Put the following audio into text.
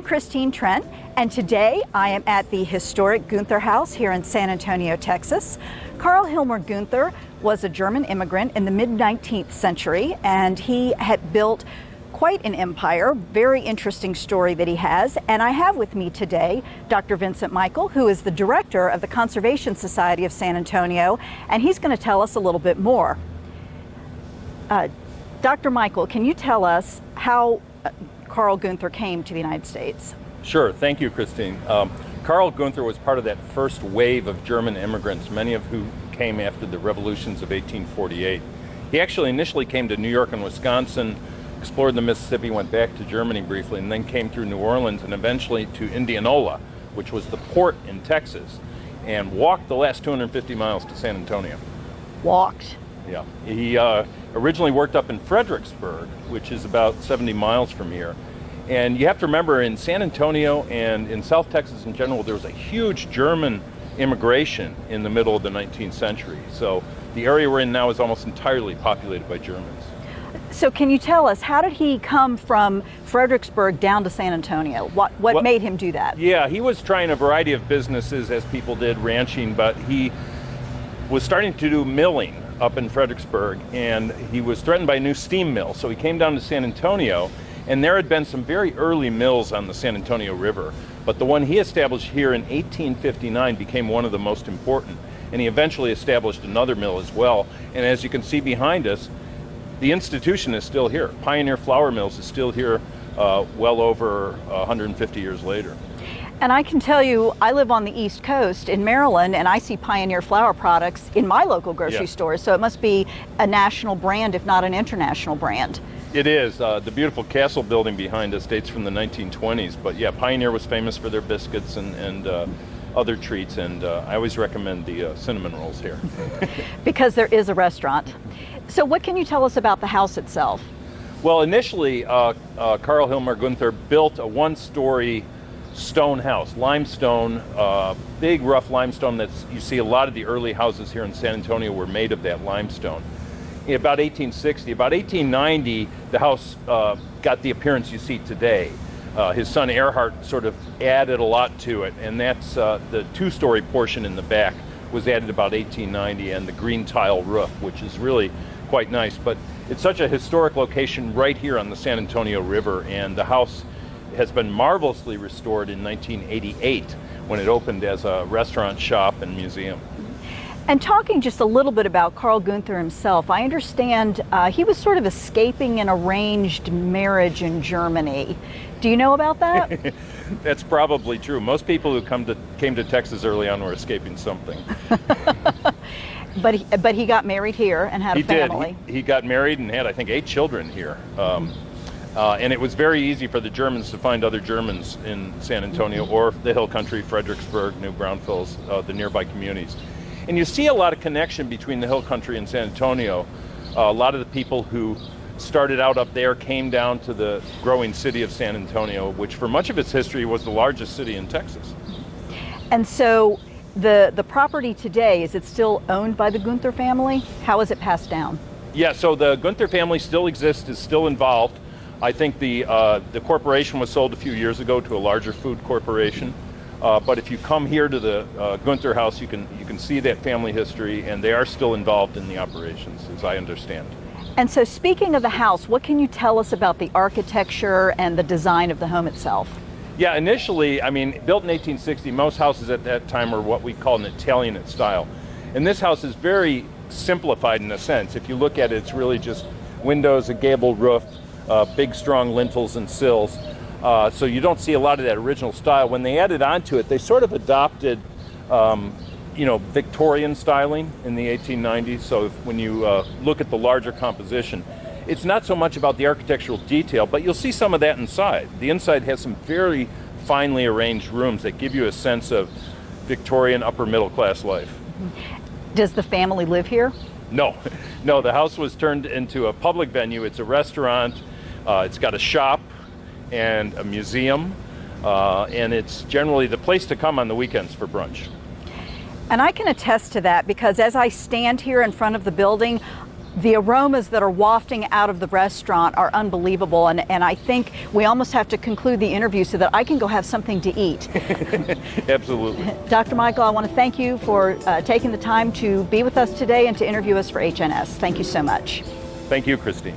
I'm Christine Trent, and today I am at the historic Guenther House here in San Antonio, Texas. Karl Hilmar Guenther was a German immigrant in the mid-19th century, and he had built quite an empire. Very interesting story that he has. And I have with me today Dr. Vincent Michael, who is the director of the Conservation Society of San Antonio, and he's going to tell us a little bit more. Dr. Michael, can you tell us how Karl Guenther came to the United States? Sure, thank you, Christine. Karl Guenther was part of that first wave of German immigrants, many of who came after the revolutions of 1848. He actually initially came to New York and Wisconsin, explored the Mississippi, went back to Germany briefly, and then came through New Orleans and eventually to Indianola, which was the port in Texas, and walked the last 250 miles to San Antonio. Walked? Yeah. He originally worked up in Fredericksburg, which is about 70 miles from here. And you have to remember, in San Antonio and in South Texas in general, there was a huge German immigration in the middle of the 19th century. So the area we're in now is almost entirely populated by Germans. So can you tell us, how did he come from Fredericksburg down to San Antonio? What made him do that? Yeah, he was trying a variety of businesses, as people did, ranching, but he was starting to do milling up in Fredericksburg, and he was threatened by a new steam mill. So he came down to San Antonio, and there had been some very early mills on the San Antonio River. But the one he established here in 1859 became one of the most important, and he eventually established another mill as well. And as you can see behind us, the institution is still here. Pioneer Flour Mills is still here well over 150 years later. And I can tell you, I live on the East Coast in Maryland, and I see Pioneer Flour products in my local grocery stores. So it must be a national brand, if not an international brand. It is. The beautiful castle building behind us dates from the 1920s. But yeah, Pioneer was famous for their biscuits and other treats, and I always recommend the cinnamon rolls here. Because there is a restaurant. So what can you tell us about the house itself? Well, initially, Karl Hilmar Guenther built a one-story stone house, limestone, big rough limestone. You see a lot of the early houses here in San Antonio were made of that limestone. In about 1860, about 1890, the house got the appearance you see today. His son Erhard sort of added a lot to it, and that's the two-story portion in the back was added about 1890, and the green tile roof, which is really quite nice. But it's such a historic location right here on the San Antonio River, and the house has been marvelously restored in 1988 when it opened as a restaurant, shop, and museum. And talking just a little bit about Karl Guenther himself, I understand he was sort of escaping an arranged marriage in Germany. Do you know about that? That's probably true. Most people who came to Texas early on were escaping something. But he got married here and had a family. He got married and had, I think, 8 children here. And it was very easy for the Germans to find other Germans in San Antonio or the Hill Country, Fredericksburg, New Braunfels, the nearby communities. And you see a lot of connection between the Hill Country and San Antonio. A lot of the people who started out up there came down to the growing city of San Antonio, which for much of its history was the largest city in Texas. And so the property today, is it still owned by the Guenther family? How is it passed down? Yeah, so the Guenther family still exists, is still involved. I think the corporation was sold a few years ago to a larger food corporation. But if you come here to the Guenther House, you can see that family history, and they are still involved in the operations, as I understand. And so speaking of the house, what can you tell us about the architecture and the design of the home itself? Yeah, initially, I mean, built in 1860, most houses at that time were what we call an Italianate style. And this house is very simplified in a sense. If you look at it, it's really just windows, a gabled roof, big strong lintels and sills. So you don't see a lot of that original style. When they added onto it, they sort of adopted, Victorian styling in the 1890s. So when you look at the larger composition, it's not so much about the architectural detail, but you'll see some of that inside. The inside has some very finely arranged rooms that give you a sense of Victorian upper middle class life. Does the family live here? No, the house was turned into a public venue. It's a restaurant, it's got a shop and a museum, and it's generally the place to come on the weekends for brunch. And I can attest to that, because as I stand here in front of the building, The aromas that are wafting out of the restaurant are unbelievable, and I think we almost have to conclude the interview so that I can go have something to eat. Absolutely. Dr. Michael, I want to thank you for taking the time to be with us today and to interview us for HNS. Thank you so much. Thank you, Christine.